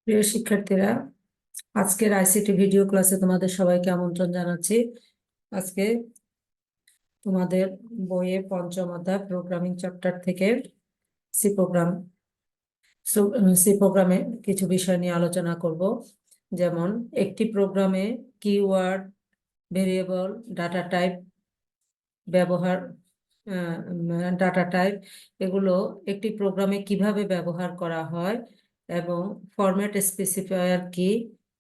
প্রিয় শিক্ষার্থীরা, আজকের আইসিটি ভিডিও ক্লাসে তোমাদের সবাইকে আমন্ত্রণ জানাচ্ছি। আজকে তোমাদের বইয়ে পঞ্চম অধ্যায় প্রোগ্রামিং চ্যাপ্টার থেকে সি প্রোগ্রাম সি প্রোগ্রামে কিছু বিষয় নিয়ে আলোচনা করব। যেমন একটি প্রোগ্রামে কিওয়ার্ড, ভেরিয়েবল, ডাটা টাইপ ব্যবহার ডাটা টাইপ এগুলো একটি প্রোগ্রামে কিভাবে ব্যবহার করা হয় এবং ফরম্যাট স্পেসিফায়ার কি,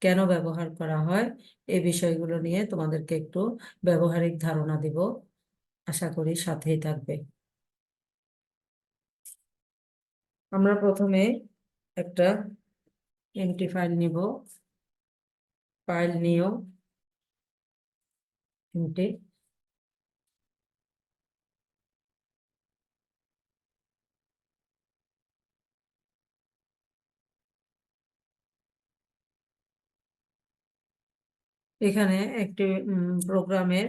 কেন ব্যবহার করা হয়, এই বিষয়গুলো নিয়ে তোমাদেরকে একটু ব্যবহারিক ধারণা দিব। আশা করি সাথেই থাকবে। আমরা প্রথমে একটা এমটি ফাইল নিব। ফাইল নিও এমটি। এখানে একটি প্রোগ্রামের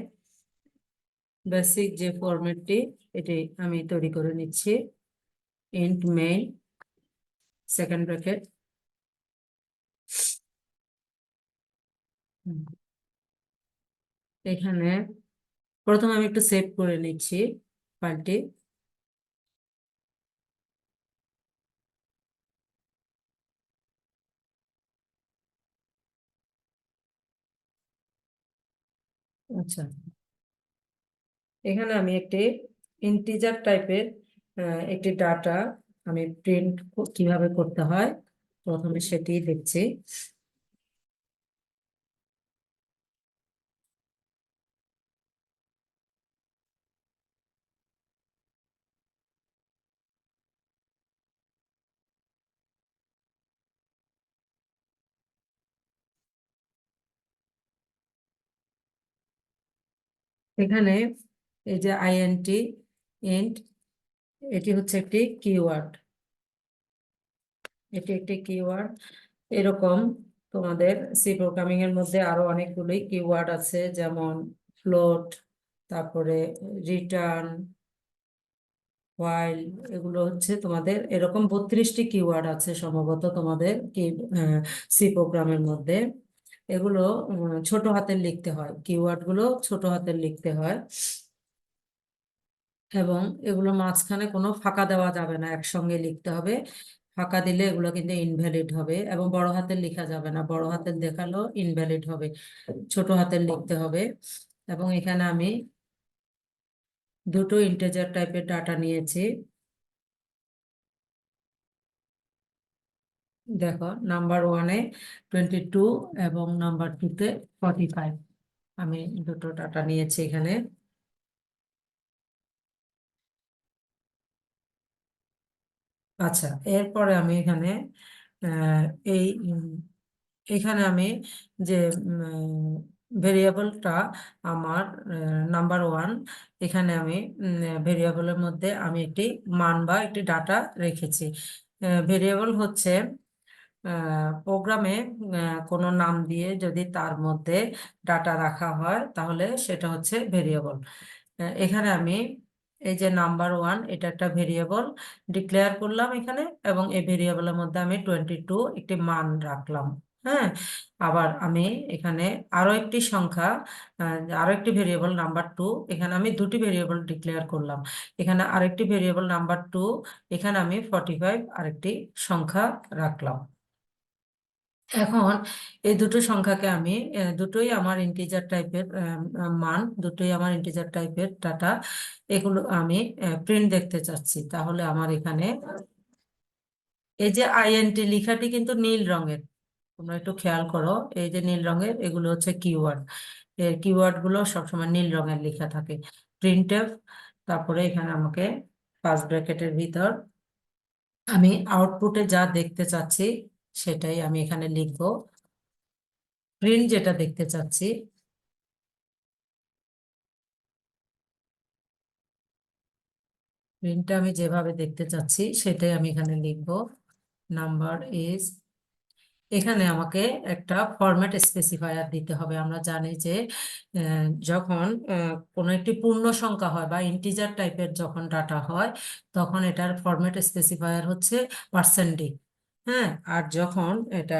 বেসিক যে ফরম্যাটটি এটি আমি তৈরি করে নিচ্ছি। ইন্ট মেইন, সেকেন্ড ব্র্যাকেট, এখানে প্রথমে আমি একটু সেভ করে নিচ্ছি ফাইলটি। আচ্ছা, এখানে আমি একটি ইন্টিজার টাইপের একটি ডাটা আমি প্রিন্ট কিভাবে করতে হয় প্রথমে সেটি দেখছি। এখানে এই যে আইএনটি, ইন্ট, এটি হচ্ছে একটি কিওয়ার্ড। এটি একটি কিওয়ার্ড। এরকম তোমাদের সি প্রোগ্রামিং এর মধ্যে আরো অনেকগুলোই কিওয়ার্ড আছে, যেমন ফ্লোট, তারপরে রিটার্ন, হোয়াইল। এগুলো হচ্ছে তোমাদের এরকম 32টি কিওয়ার্ড আছে সম্ভবত তোমাদের কি সি প্রোগ্রামের মধ্যে। এগুলো ছোট হাতের লিখতে হয়, কিওয়ার্ড গুলো ছোট হাতের লিখতে হয় এবং এগুলো মাঝখানে কোনো ফাঁকা দেওয়া যাবে না, একসঙ্গে লিখতে হবে। ফাঁকা দিলে এগুলো কিন্তু ইনভ্যালিড হবে এবং বড় হাতের লেখা যাবে না, বড় হাতের দেখালেও ইনভ্যালিড হবে, ছোট হাতের লিখতে হবে। এবং এখানে আমি দুটো ইন্টিজার টাইপের ডাটা নিয়েছি। দেখো, নাম্বার ওয়ানে 22 এবং নাম্বার টুতে 45। আমি দুটো ডাটা নিয়েছি এখানে। আচ্ছা, এরপরে আমি এখানে আহ, এই এখানে আমি যে ভেরিয়েবলটা আমার নাম্বার ওয়ান, এখানে আমি ভেরিয়েবলের মধ্যে আমি একটি মান বা একটি ডাটা রেখেছি। ভেরিয়েবল হচ্ছে প্রোগ্রামে কোনো নাম দিয়ে যদি তার মধ্যে ডাটা রাখা হয় তাহলে সেটা হচ্ছে ভেরিয়েবল। এখানে আমি এই যে নাম্বার ওয়ান, এটা একটা ভেরিয়েবল ডিক্লেয়ার করলাম এখানে, এবং এই ভেরিয়েবলের মধ্যে আমি 22 একটি মান রাখলাম। হ্যাঁ, আবার আমি এখানে আরো একটি সংখ্যা, আরো একটি ভেরিয়েবল নাম্বার টু, এখানে আমি দুটি ভেরিয়েবল ডিক্লেয়ার করলাম। এখানে আরেকটি ভেরিয়েবল নাম্বার টু, এখানে আমি 45 আরেকটি সংখ্যা রাখলাম। এখন এই দুটো সংখ্যাকে আমি দুটোই আমার ইন্টিজার টাইপের মান, দুটোই আমার ইন্টিজার টাইপের ডাটা, এগুলো আমি প্রিন্ট দেখতে চাচ্ছি। তাহলে আমার এখানে এই যে আইএনটি লেখাটি কিন্তু নীল রঙের, তোমরা একটু খেয়াল করো, এই যে নীল রঙের এগুলো হচ্ছে কিওয়ার্ড। এর কিওয়ার্ড গুলো সবসময় নীল রঙের লেখা থাকে। প্রিন্টএফ, তারপরে এখানে আমাকে ফার্স্ট ব্র্যাকেটের ভিতর আমি আউটপুটে যা দেখতে চাচ্ছি সেটাই আমি এখানে লিখবো। প্রিন্ট যেটা দেখতে চাচ্ছি, প্রিন্টটা আমি যেভাবে দেখতে চাচ্ছি সেটাই আমি এখানে লিখব। নাম্বার ইজ, এখানে আমাকে একটা ফরম্যাট স্পেসিফায়ার দিতে হবে। আমরা জানি যে যখন কোনো একটি পূর্ণ সংখ্যা হয় বা ইন্টিজার টাইপের যখন ডাটা হয় তখন এটার ফরম্যাট স্পেসিফায়ার হচ্ছে %d। হ্যাঁ, আর যখন এটা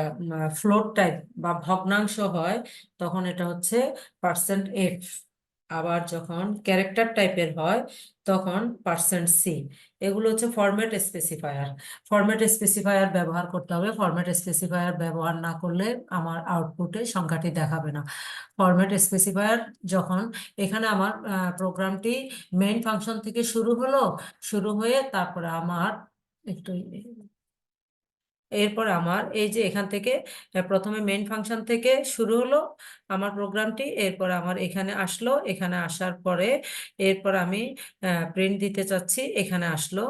ফ্লোট টাইপ বা ভগ্নাংশ হয় তখন এটা হচ্ছে %f। আবার যখন ক্যারেক্টার টাইপের হয় তখন %c। এগুলো হচ্ছে ফরম্যাট স্পেসিফায়ার। ফরম্যাট স্পেসিফায়ার ব্যবহার করতে হবে, ফরম্যাট স্পেসিফায়ার ব্যবহার না করলে আমার আউটপুটে সংখ্যাটি দেখাবে না। ফরম্যাট স্পেসিফায়ার যখন এখানে আমার প্রোগ্রামটি মেইন ফাংশন থেকে শুরু হলো, শুরু হয়ে তারপরে আমার একটু এরপর আমার এই যে এখান থেকে প্রথমে মেইন ফাংশন থেকে শুরু হলো আমার প্রোগ্রামটি, এরপর আমার এখানে আসলো, এখানে আসার পরে এরপর আমি প্রিন্ট দিতে চাচ্ছি, এখানে আসলো,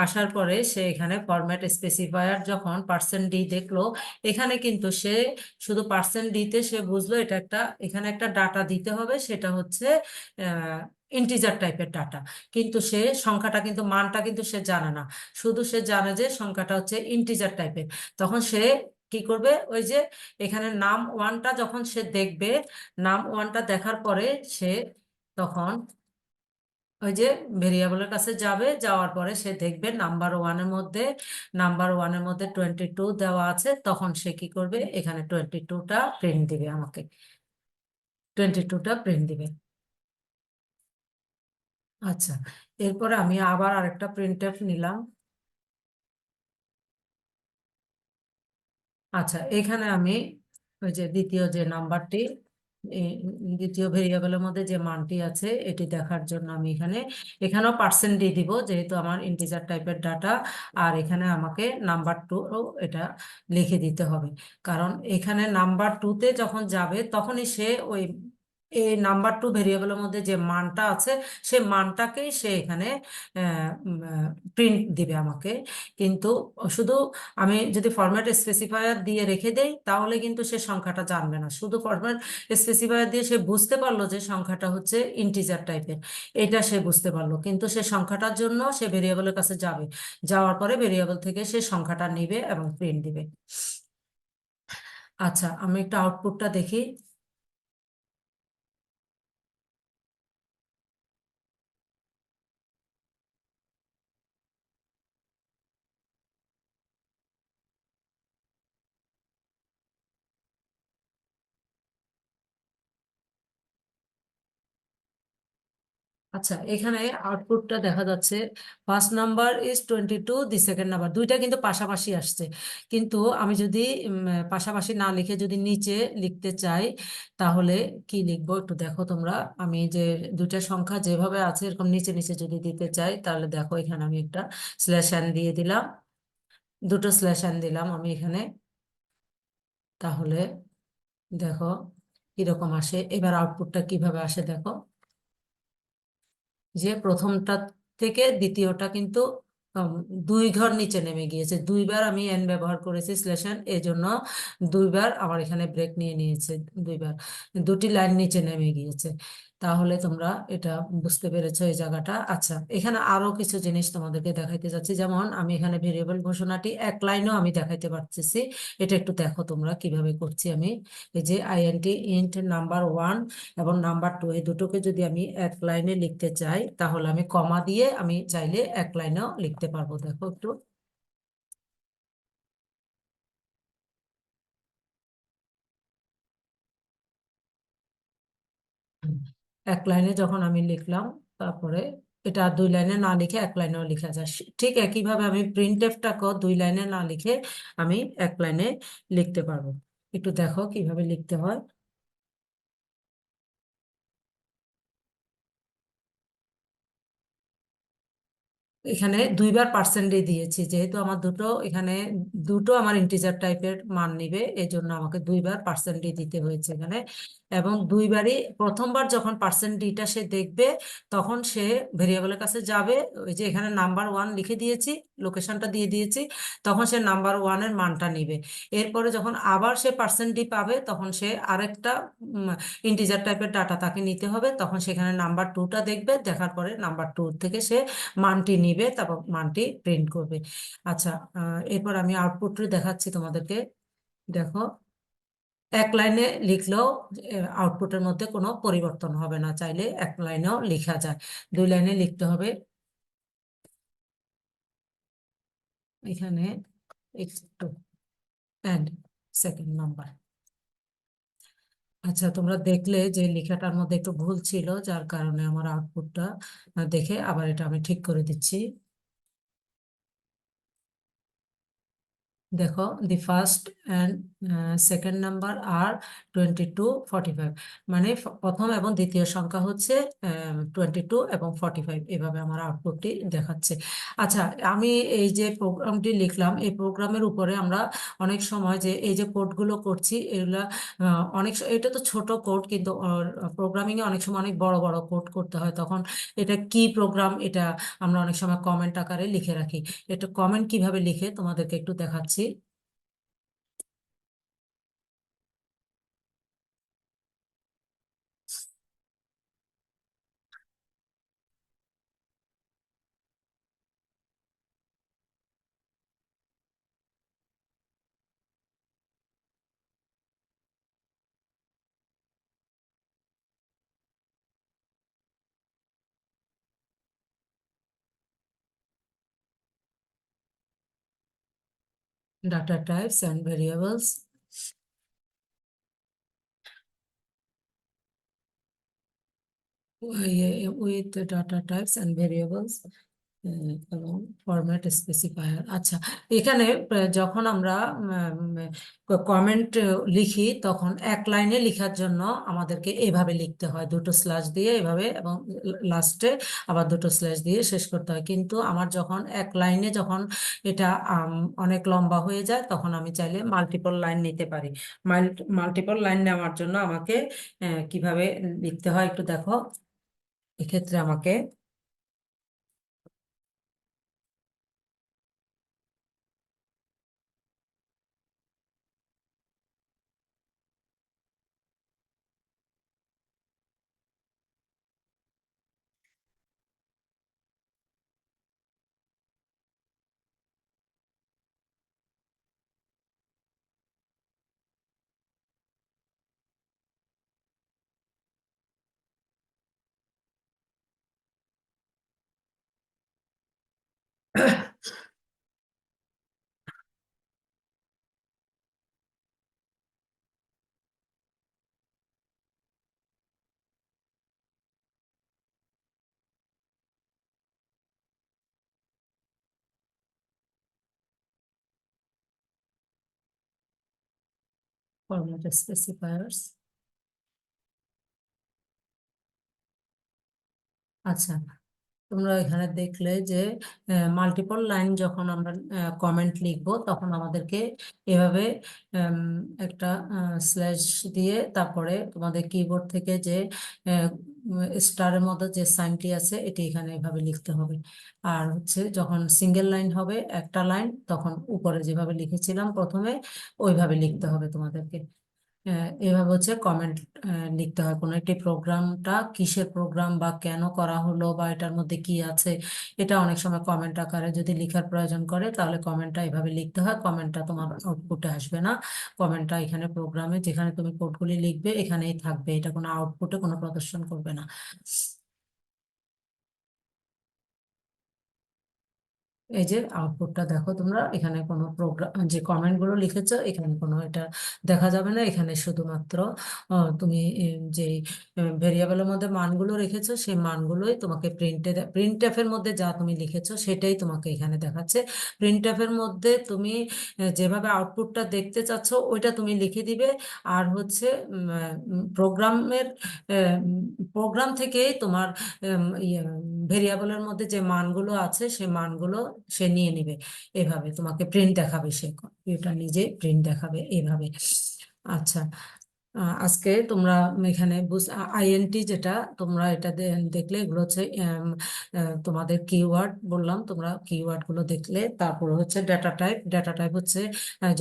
আসার পরে সে এখানে ফরম্যাট স্পেসিফায়ার যখন %d দেখলো, এখানে কিন্তু সে শুধু %d তে সে বুঝলো এটা একটা, এখানে একটা ডাটা দিতে হবে, সেটা হচ্ছে ইন্টিজার টাইপের ডাটা। কিন্তু সে সংখ্যাটা কিন্তু মানটা কিন্তু সে জানে না, শুধু সে জানে যে সংখ্যাটা হচ্ছে ইন্টিজার টাইপের। তখন সে কি করবে, ওই যে এখানে নাম 1টা যখন সে দেখবে, নাম 1টা দেখার পরে সে তখন ওই যে ভেরিয়েবলের কাছে যাবে, যাওয়ার পরে সে দেখবে নাম্বার ওয়ানের মধ্যে 22 দেওয়া আছে, তখন সে কি করবে, এখানে 22টা প্রিন্ট দিবে আমাকে, 22টা প্রিন্ট দিবে। আচ্ছা, এরপরে আমি আবার আরেকটা প্রিন্টএফ নিলাম। আচ্ছা, এখানে আমি ওই যে দ্বিতীয় যে নাম্বারটি, এই দ্বিতীয় ভেরিয়েবলের মধ্যে যে মানটি আছে এটি দেখার জন্য আমি এখানে, এখানেও %d দিব যেহেতু আমার ইন্টিজার টাইপের ডাটা। আর এখানে আমাকে নাম্বার 2 এটা লিখে দিতে হবে, কারণ এখানে নাম্বার 2তে যখন যাবে তখনই সে ওই এই নাম্বার 2 ভেরিয়েবলের মধ্যে যে মানটা আছে সে মানটাকেই সে এখানে প্রিন্ট দিবে আমাকে। কিন্তু শুধু আমি যদি ফরম্যাট স্পেসিফায়ার দিয়ে রেখে দেই তাহলে কিন্তু সে সংখ্যাটা জানবে না, শুধু ফরম্যাট স্পেসিফায়ার দিয়ে সে বুঝতে পারলো যে সংখ্যাটা হচ্ছে ইন্টিজার টাইপের, এটা সে বুঝতে পারলো, কিন্তু সে সংখ্যাটার জন্য সে ভেরিয়েবলের কাছে যাবে, যাওয়ার পরে ভেরিয়েবল থেকে সে সংখ্যাটা নিবে এবং প্রিন্ট দিবে। আচ্ছা, আমি একটু আউটপুটটা দেখি। আচ্ছা, এখানে আউটপুটটা দেখা যাচ্ছে first number is 22, the second number, দুইটা কিন্তু পাশাপাশি আসছে। কিন্তু আমি যদি পাশাপাশি না লিখে যদি নিচে লিখতে চাই তাহলে কি লিখবো একটু দেখো তোমরা। আমি যে দুইটা সংখ্যা যেভাবে আছে এরকম নিচে নিচে যদি দিতে চাই তাহলে দেখো এখানে আমি একটা /n দিয়ে দিলাম, দুটো /n দিলাম আমি এখানে, তাহলে দেখো কিরকম আসে। এবার আউটপুটটা কিভাবে আসে দেখো, যে প্রথমটা থেকে দ্বিতীয়টা কিন্তু উম, 2 ঘর নিচে নেমে গিয়েছে, দুইবার আমি এন ব্যবহার করেছি /n, এই জন্য দুইবার আমার এখানে ব্রেক নিয়ে নিয়েছে, দুইবার দুটি লাইন নিচে নেমে গিয়েছে। তাহলে তোমরা এটা বুঝতে পেরেছো এই জায়গাটা। আচ্ছা, এখানে আরো কিছু জিনিস তোমাদেরকে দেখাইতে যাচ্ছি, যেমন আমি এখানে ভেরিয়েবল ঘোষণাটি এক লাইনও আমি দেখাইতে পারতেছি, এটা একটু দেখো তোমরা কিভাবে করছি আমি। এই যে ইন্ট নাম্বার 1 এবং নাম্বার 2 এই দুটোকে যদি আমি এক লাইনে লিখতে চাই তাহলে আমি কমা দিয়ে আমি চাইলে এক লাইনেও লিখতে পারবো, দেখো একটু। এক লাইনে যখন আমি লিখলাম, তারপরে এটা 2 লাইনে না লিখে এক লাইনেও লেখা যায়। ঠিক একইভাবে আমি প্রিন্টএফটাকেও 2 লাইনে না লিখে আমি এক লাইনে লিখতে পারবো। একটু দেখো কিভাবে লিখতে হয়। এখানে দুইবার %d দিয়েছি, যেহেতু আমার দুটো এখানে, দুটো আমার ইন্টিজার টাইপের মান নিবে, এই জন্য আমাকে দুইবার %d দিতে হয়েছে এখানে। এবং দুইবারই, প্রথমবার যখন %dটা সে দেখবে তখন সে ভেরিয়েবলের কাছে যাবে, ওই যে এখানে নাম্বার 1 লিখে দিয়েছি, লোকেশনটা দিয়ে দিয়েছি, তখন সে নাম্বার 1-এর মানটা নিবে। এরপরে যখন আবার সে %d পাবে তখন সে আরেকটা ইন্টিজার টাইপের ডাটা তাকে নিতে হবে, তখন সেখানে নাম্বার 2টা দেখবে, দেখার পরে নাম্বার 2 থেকে সে মানটি নিবে, তারপর মানটি প্রিন্ট করবে। আচ্ছা, এরপর আমি আউটপুটটি দেখাচ্ছি তোমাদেরকে। দেখো, এক লাইনে লিখলেও আউটপুটের মধ্যে কোনো পরিবর্তন হবে না, চাইলে এক লাইনেও লেখা যায়, 2 লাইনে লিখতে হবে এখানে একটু। And second number. আচ্ছা, তোমরা দেখলে যে লেখাটার মধ্যে একটু ভুল ছিল, যার কারণে আমার আউটপুটটা দেখে আবার এটা আমি ঠিক করে দিচ্ছি। দেখো, the first and second number আর 22, 45, মানে প্রথম এবং দ্বিতীয় সংখ্যা হচ্ছে 22 এবং 45, এভাবে আমার আউটপুটটি দেখাচ্ছে। আচ্ছা, আমি এই যে প্রোগ্রামটি লিখলাম, এই প্রোগ্রামের উপরে আমরা অনেক সময় যে এই যে কোডগুলো করছি এগুলা এটা তো ছোট কোড, কিন্তু প্রোগ্রামিং এ অনেক সময় অনেক বড় বড় কোড করতে হয়, তখন এটা কি প্রোগ্রাম এটা আমরা অনেক সময় কমেন্ট আকারে লিখে রাখি। এটা কমেন্ট কিভাবে লিখে তোমাদেরকে একটু দেখাচ্ছি। Data types and variables. With the data types and variables এবং ফরম্যাট স্পেসিফায়ার। আচ্ছা, এখানে যখন আমরা কমেন্ট লিখি তখন এক লাইনে লেখার জন্য আমাদেরকে এভাবে লিখতে হয়, দুটো স্ল্যাশ দিয়ে এভাবে, এবং লাস্টে আবার দুটো স্ল্যাশ দিয়ে শেষ করতে হয়। কিন্তু আমার যখন এক লাইনে, যখন এটা অনেক লম্বা হয়ে যায়, তখন আমি চাইলে মাল্টিপল লাইন নিতে পারি। মাল্টিপল লাইন নেওয়ার জন্য আমাকে কিভাবে লিখতে হয় একটু দেখো। এক্ষেত্রে আমাকে ফরম্যাট স্পেসিফায়ার্স। আচ্ছা, তোমরা এখানে দেখলে যে মাল্টিপল লাইন যখন আমরা কমেন্ট লিখবো, তখন আমাদেরকে এভাবে উম, একটা স্ল্যাশ দিয়ে তারপরে তোমাদের কিবোর্ড থেকে যে স্টারের মতো যে সাইনটি আছে এটি এখানে এভাবে লিখতে হবে। আর হচ্ছে যখন সিঙ্গেল লাইন হবে, একটা লাইন, তখন উপরে যেভাবে লিখেছিলাম প্রথমে ওইভাবে লিখতে হবে তোমাদেরকে। এভাবে হচ্ছে কমেন্ট লিখতে হয়। কোনো একটি প্রোগ্রামটা কিসের প্রোগ্রাম বা কেন করা হলো বা এটার মধ্যে কি আছে, এটা অনেক সময় কমেন্ট আকারে যদি লেখার প্রয়োজন করে, তাহলে কমেন্টটা এভাবে লিখতে হয়। কমেন্টটা তোমার আউটপুটে আসবে না, কমেন্টটা এখানে প্রোগ্রামে যেখানে তুমি কোডগুলি লিখবে এখানেই থাকবে, এটা কোনো আউটপুটে কোনো প্রদর্শন করবে না। এই যে আউটপুটটা দেখো তোমরা, এখানে কোনো প্রোগ্রাম যে কমেন্ট গুলো লিখেছো এখানে কোনো এটা দেখা যাবে না, এখানে শুধুমাত্র তুমি যে ভেরিয়েবলের মধ্যে মানগুলো রেখেছো সেই মানগুলোই তোমাকে প্রিন্ট এর মধ্যে যা তুমি লিখেছো সেটাই তোমাকে এখানে দেখাচ্ছে। প্রিন্ট এর মধ্যে তুমি যেভাবে আউটপুটটা দেখতে চাচ্ছো ওইটা তুমি লিখে দিবে। আর হচ্ছে প্রোগ্রামের প্রোগ্রাম থেকেই তোমার ভেরিয়েবলের মধ্যে যে মানগুলো আছে সেই মানগুলো সে নিয়ে নিবে। এভাবে তোমাকে প্রিন্ট দেখাবে, সে কম্পিউটার নিজে প্রিন্ট দেখাবে এভাবে। আচ্ছা, আজকে তোমরা এখানে আইএনটি যেটা তোমরা এটা দেখলে, এগুলো হচ্ছে তোমাদের কিওয়ার্ড বললাম, তোমরা কিওয়ার্ড গুলো দেখলে। তারপরে হচ্ছে ডেটা টাইপ। ডেটা টাইপ হচ্ছে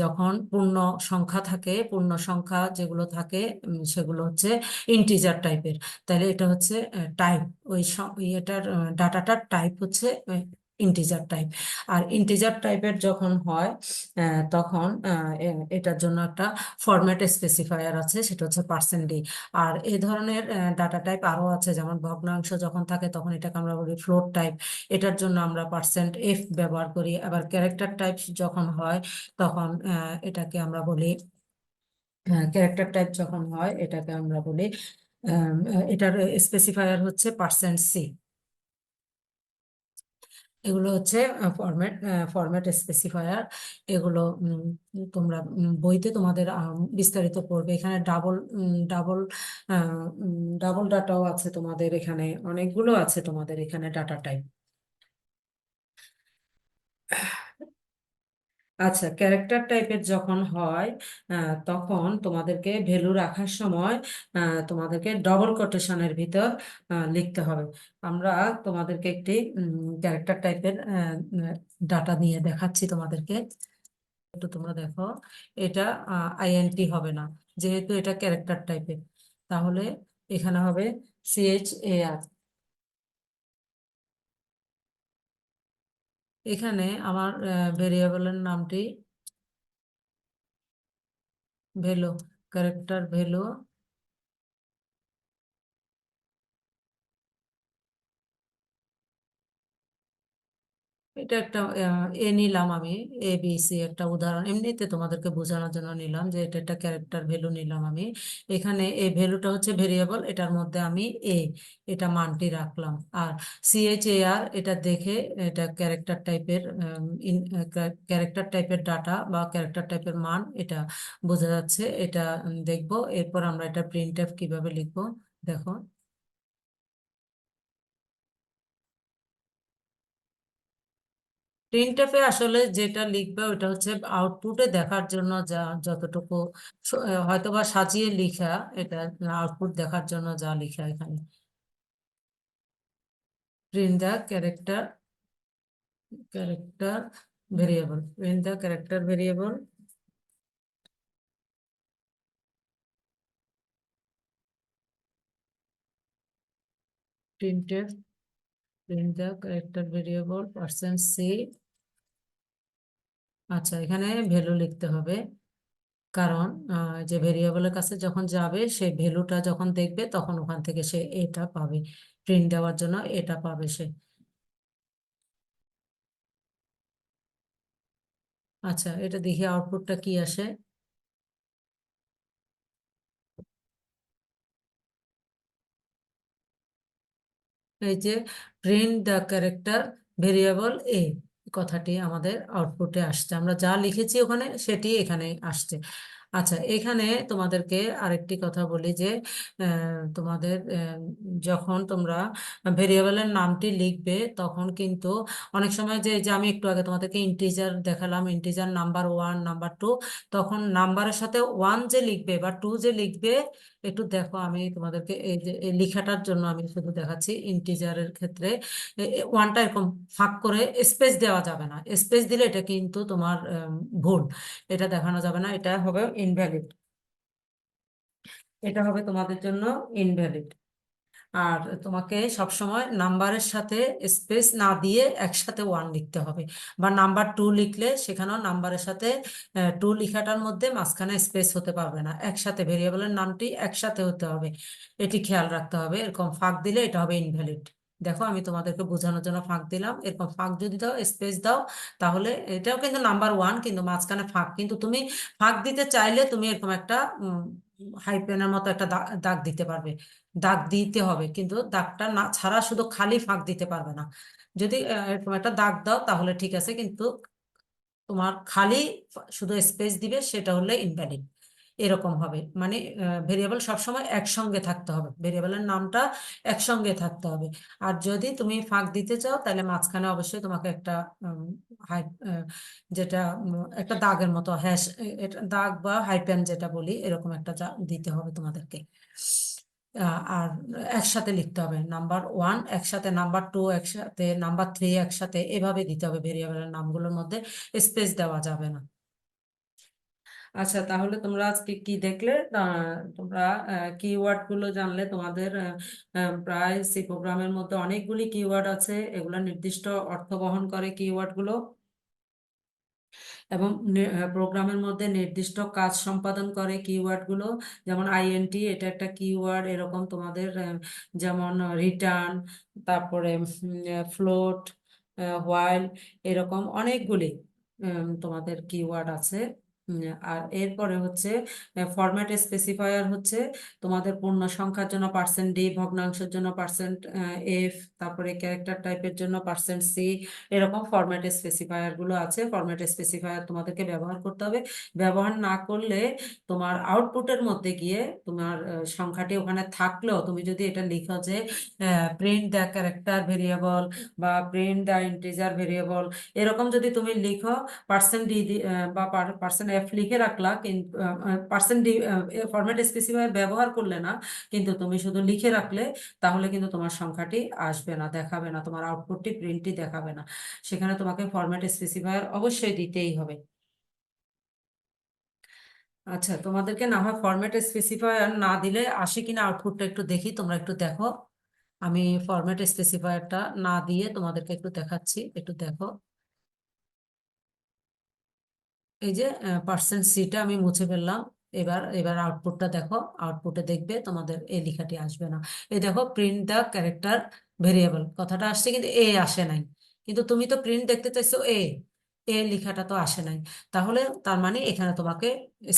যখন পূর্ণ সংখ্যা থাকে, পূর্ণ সংখ্যা যেগুলো থাকে সেগুলো হচ্ছে ইন্টিজার টাইপের। তাহলে এটা হচ্ছে টাইপ, ওই এটার ডাটাটার টাইপ হচ্ছে ইন্টিজার টাইপ। আর ইন্টিজার টাইপের যখন হয় তখন এটার জন্য একটা ফরম্যাট স্পেসিফায়ার আছে, সেটা হচ্ছে %d। আর এই ধরনের ডাটা টাইপ আরো আছে, যেমন ভগ্নাংশ যখন থাকে তখন এটাকে আমরা বলি ফ্লোট টাইপ, এটার জন্য আমরা %f ব্যবহার করি। আবার ক্যারেক্টার টাইপ যখন হয় তখন এটাকে আমরা বলি, ক্যারেক্টার টাইপ যখন হয় এটাকে আমরা বলি, এটার স্পেসিফায়ার হচ্ছে %c। এগুলো হচ্ছে ফরম্যাট স্পেসিফায়ার। এগুলো তোমরা বইতে তোমাদের বিস্তারিত পড়বে। এখানে ডাবল ডাবল ডাটাও আছে তোমাদের, এখানে অনেকগুলো আছে তোমাদের এখানে ডাটা টাইপ। আচ্ছা, ক্যারেক্টার টাইপের যখন হয় তখন তোমাদেরকে ভ্যালু রাখার সময় তোমাদেরকে ডবল কোটেশনের ভিতর লিখতে হবে। আমরা তোমাদেরকে একটি ক্যারেক্টার টাইপের ডাটা নিয়ে দেখাচ্ছি তোমাদেরকে, একটু তোমরা দেখো। এটা আইএনটি হবে না, যেহেতু এটা ক্যারেক্টার টাইপের, তাহলে এখানে হবে CHAR। এখানে আমার ভেরিয়েবলের নামটি ভ্যালু, ক্যারেক্টার ভ্যালু। এটা একটা নিলাম আমি, ABC একটা উদাহরণ, এমনিতে তোমাদেরকে বোঝানোর জন্য নিলাম যে এটা একটা ক্যারেক্টার ভ্যালু নিলাম আমি। এখানে এই ভ্যালুটা হচ্ছে ভেরিয়েবল, এটার মধ্যে আমি এটা মানটি রাখলাম। আর CHAR এটা দেখে এটা ক্যারেক্টার টাইপের ডাটা বা ক্যারেক্টার টাইপের মান, এটা বোঝা যাচ্ছে। এটা দেখবো। এরপর আমরা এটা প্রিন্টএফ কিভাবে লিখবো দেখো। প্রিন্টএফে আসলে যেটা লিখবে ওটা হচ্ছে আউটপুটে দেখার জন্য, যা যতটুকু হয়তোবা সাজিয়ে লিখা, এটা আউটপুট দেখার জন্য যা লিখা এখানে। Print the character variable, print the character variable. Printf print the character variable %c। আচ্ছা, এখানে ভ্যালু লিখতে হবে, কারণ যে ভেরিয়েবলের কাছে যখন যাবে সে ভ্যালুটা যখন দেখবে তখন ওখান থেকে সে এটা পাবে, প্রিন্ট দেওয়ার জন্য এটা পাবে সে। আচ্ছা, এটা দেখি আউটপুটটা কি আসে। এই যে প্রিন্ট দ্য ক্যারেক্টার ভেরিয়েবল কথাটি আমাদের আউটপুটে আসছে, আমরা যা লিখেছি ওখানে সেটি এখানে আসছে। আচ্ছা, এখানে তোমাদেরকে আরেকটি কথা বলি যে তোমাদের যখন তোমরা ভেরিয়েবলের নামটি লিখবে তখন কিন্তু অনেক সময় যে যে আমি একটু আগে তোমাদেরকে ইন্টিজার দেখালাম, ইন্টিজার নাম্বার 1 নাম্বার 2, তখন নাম্বারের সাথে 1 যে লিখবে বা 2 যে লিখবে, একটু দেখো আমি তোমাদেরকে এই যে এই লেখাটার জন্য আমি শুধু দেখাচ্ছি। ইন্টিজারের ক্ষেত্রে 1টা এরকম ফাঁক করে স্পেস দেওয়া যাবে না, স্পেস দিলে এটা কিন্তু তোমার ভুল, এটা দেখানো যাবে না, এটা হবে ইনভ্যালিড, এটা হবে তোমাদের জন্য ইনভ্যালিড। আর তোমাকে সবসময় নাম্বারের সাথে স্পেস না দিয়ে একসাথে 1 লিখতে হবে, বা নাম্বার 2 লিখলে সেখানেও নাম্বারের সাথে 2 লেখাটার মধ্যে মাঝখানে স্পেস হতে পারবে না, একসাথে ভেরিয়েবলের নামটি একসাথে হতে হবে, এটি খেয়াল রাখতে হবে। এরকম ফাঁক দিলে এটা হবে ইনভ্যালিড। দেখো, আমি তোমাদেরকে বোঝানোর জন্য ফাঁক দিলাম, এরকম ফাঁক যদি দাও, স্পেস দাও, তাহলে এটাও কিন্তু নাম্বার 1, কিন্তু মাঝখানে ফাঁক, কিন্তু তুমি ফাঁক দিতে চাইলে তুমি এরকম একটা হাইপেনের মতো একটা দাগ দিতে পারবে, দাগ দিতে হবে, কিন্তু দাগটা না ছাড়া শুধু খালি ফাঁক দিতে পারবে না। যদি এরকম একটা দাগ দাও তাহলে ঠিক আছে, কিন্তু তোমার খালি শুধু স্পেস দিবে সেটা হলে ইনভ্যালিড, এরকম হবে। মানে ভেরিয়েবল সবসময় একসঙ্গে থাকতে হবে, ভেরিয়েবলের নামটা একসঙ্গে থাকতে হবে। আর যদি তুমি ফাঁক দিতে চাও তাহলে মাঝখানে অবশ্যই তোমাকে একটা উম, হাই যেটা একটা দাগের মতো হ্যাশ, এটা দাগ বা হাইপেন যেটা বলি, এরকম একটা দিতে হবে তোমাদেরকে। আর একসাথে লিখতে হবে, নাম্বার 1 একসাথে, নাম্বার 2 একসাথে, নাম্বার 3 একসাথে, এভাবে দিতে হবে ভেরিয়েবলের নামগুলোর মধ্যে, স্পেস দেওয়া যাবে না। আচ্ছা, তাহলে তোমরা আজকে কি দেখলে? তোমরা কিওয়ার্ড গুলো জানলে। তোমাদের প্রায় সি প্রোগ্রামের মধ্যে অনেকগুলি কিওয়ার্ড আছে, এগুলো নির্দিষ্ট অর্থ বহন করে কিওয়ার্ড গুলো, এবং প্রোগ্রামের মধ্যে নির্দিষ্ট কাজ সম্পাদন করে কিওয়ার্ড গুলো। যেমন আইএনটি, এটা একটা কিওয়ার্ড। এরকম তোমাদের যেমন রিটার্ন, তারপরে ফ্লোট, হোয়াইল, এরকম অনেকগুলি তোমাদের কিওয়ার্ড আছে। আর এরপরে হচ্ছে ফরম্যাট স্পেসিফায়ার, হচ্ছে তোমাদের পূর্ণ সংখ্যার জন্য %d, ভগ্নাংশের জন্য %f, তারপরে ক্যারেক্টার টাইপের জন্য %c। এরকম ফরম্যাট স্পেসিফায়ার গুলো আছে। ফরম্যাট স্পেসিফায়ার তোমাদেরকে ব্যবহার করতে হবে। ব্যবহার না করলে তোমার আউটপুটের মধ্যে গিয়ে তোমার সংখ্যাটি ওখানে থাকলেও, তুমি যদি এটা লিখো যে প্রিন্ট দ্য ক্যারেক্টার ভেরিয়েবল বা প্রিন্ট দ্য ইন্টিজার ভেরিয়েবল, এরকম যদি তুমি লিখো, %d বা %f লিখে রাখলা, কিন্তু %d ফরম্যাট স্পেসিফায়ার ব্যবহার করলে না, কিন্তু তুমি শুধু লিখে রাখলে, তাহলে কিন্তু তোমার সংখ্যাটি আসবে না, দেখাবে না, তোমার আউটপুটটি প্রিন্টটি দেখাবে না। সেখানে তোমাকে ফরম্যাট স্পেসিফায়ার অবশ্যই দিতেই হবে। আচ্ছা, তোমাদেরকে না হয় ফরম্যাট স্পেসিফায়ার না দিলে আসে কিনা আউটপুটটা একটু দেখি, তোমরা একটু দেখো। আমি ফরম্যাট স্পেসিফায়ারটা না দিয়ে তোমাদেরকে একটু দেখাচ্ছি, একটু দেখো। এই যে %c আমি মুছে ফেললাম। এবার এবার আউটপুটটা দেখো। আউটপুটে দেখবে তোমাদের এই লেখাটি আসবে না। এই দেখো, প্রিন্ট দ্য ক্যারেক্টার ভেরিয়েবল কথাটা আসছে, কিন্তু এ আসে নাই। কিন্তু তুমি তো প্রিন্ট দেখতে চাইছো এ লেখাটা তো আসে নাই। তাহলে তার মানে এখানে তোমাকে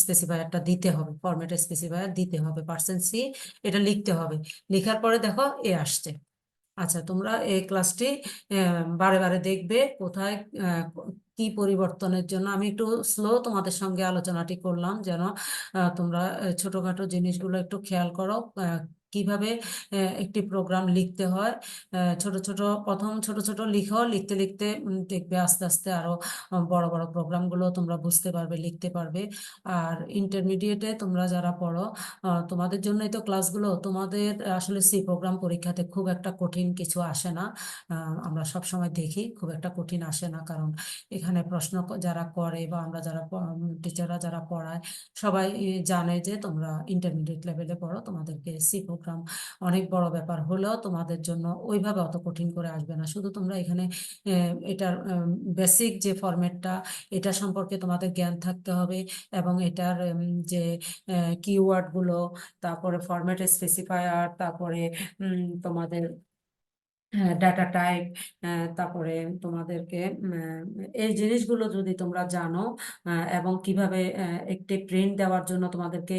স্পেসিফায়ারটা দিতে হবে, ফরম্যাট স্পেসিফায়ার দিতে হবে, %c এটা লিখতে হবে। লেখার পরে দেখো আসছে। আচ্ছা, তোমরা এই ক্লাসটি বারে বারে দেখবে, কোথায় আহ, কি পরিবর্তনের জন্য। আমি একটু স্লো তোমাদের সঙ্গে আলোচনাটি করলাম, যেন তোমরা ছোটখাটো জিনিসগুলো একটু খেয়াল করো। কিভাবে একটি প্রোগ্রাম লিখতে হয়। ছোট ছোট, প্রথম ছোট ছোট লিখো, লিখতে লিখতে দেখবে আস্তে আস্তে আরো বড় বড় প্রোগ্রামগুলো তোমরা বুঝতে পারবে, লিখতে পারবে। আর ইন্টারমিডিয়েটে তোমরা যারা পড়ো, তোমাদের জন্যই তো ক্লাসগুলো। তোমাদের আসলে সি প্রোগ্রাম পরীক্ষাতে খুব একটা কঠিন কিছু আসে না। আমরা সব সময় দেখি খুব একটা কঠিন আসে না, কারণ এখানে প্রশ্ন যারা করে বা আমরা যারা টিচাররা যারা পড়ায়, সবাই জানে যে তোমরা ইন্টারমিডিয়েট লেভেলে পড়ো। তোমাদেরকে সি প্রোগ্রাম অনেক বড় ব্যাপার হলেও তোমাদের জন্য ওইভাবে অত কঠিন করে আসবে না। শুধু তোমরা এখানে এটার বেসিক যে ফরম্যাটটা, এটা সম্পর্কে তোমাদের জ্ঞান থাকতে হবে, এবং এটার যে কিওয়ার্ড গুলো, তারপরে ফরম্যাট স্পেসিফায়ার, তারপরে তোমাদের ডাটা টাইপ, তারপরে তোমাদেরকে এই জিনিসগুলো যদি তোমরা জানো, এবং কিভাবে একটি প্রিন্ট দেওয়ার জন্য তোমাদেরকে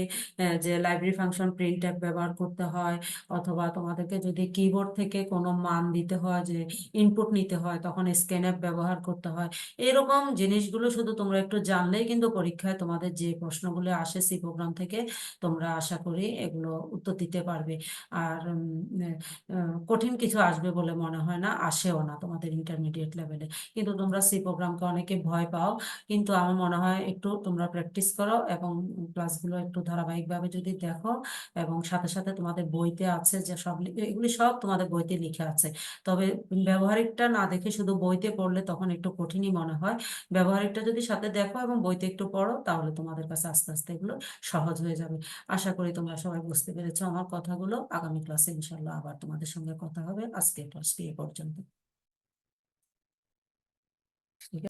যে লাইব্রেরি ফাংশন প্রিন্ট ট্যাব ব্যবহার করতে হয়, অথবা তোমাদেরকে যদি কিবোর্ড থেকে কোনো মান দিতে হয়, যে ইনপুট নিতে হয়, তখন স্ক্যানএফ ব্যবহার করতে হয়। এরকম জিনিসগুলো শুধু তোমরা একটু জানলেই কিন্তু পরীক্ষায় তোমাদের যে প্রশ্নগুলো আসে সি প্রোগ্রাম থেকে, তোমরা আশা করি এগুলো উত্তর দিতে পারবে। আর কঠিন কিছু আসবে বলে মনে হয় না, আসেও না তোমাদের ইন্টারমিডিয়েট লেভেলে। কিন্তু তোমরা সি প্রোগ্রামকে অনেকে ভয় পাও, কিন্তু আমার মনে হয় একটু তোমরা প্র্যাকটিস করো, এবং ক্লাসগুলো একটু ধারাবাহিকভাবে যদি দেখো, এবং সাথে সাথে তোমাদের বইতে আছে যে সব এগুলি সব তোমাদের বইতে লিখে আছে। তবে ব্যবহারিকটা না দেখে শুধু বইতে পড়লে তখন একটু কঠিনই মনে হয়। ব্যবহারিকটা যদি সাথে দেখো এবং বইতে একটু পড়ো, তাহলে তোমাদের কাছে আস্তে আস্তে এগুলো সহজ হয়ে যাবে। আশা করি তোমরা সবাই বুঝতে পেরেছো আমার কথাগুলো। আগামী ক্লাসে ইনশাল্লাহ আবার তোমাদের সঙ্গে কথা হবে। আজকে ক্লাসটি এ পর্যন্ত।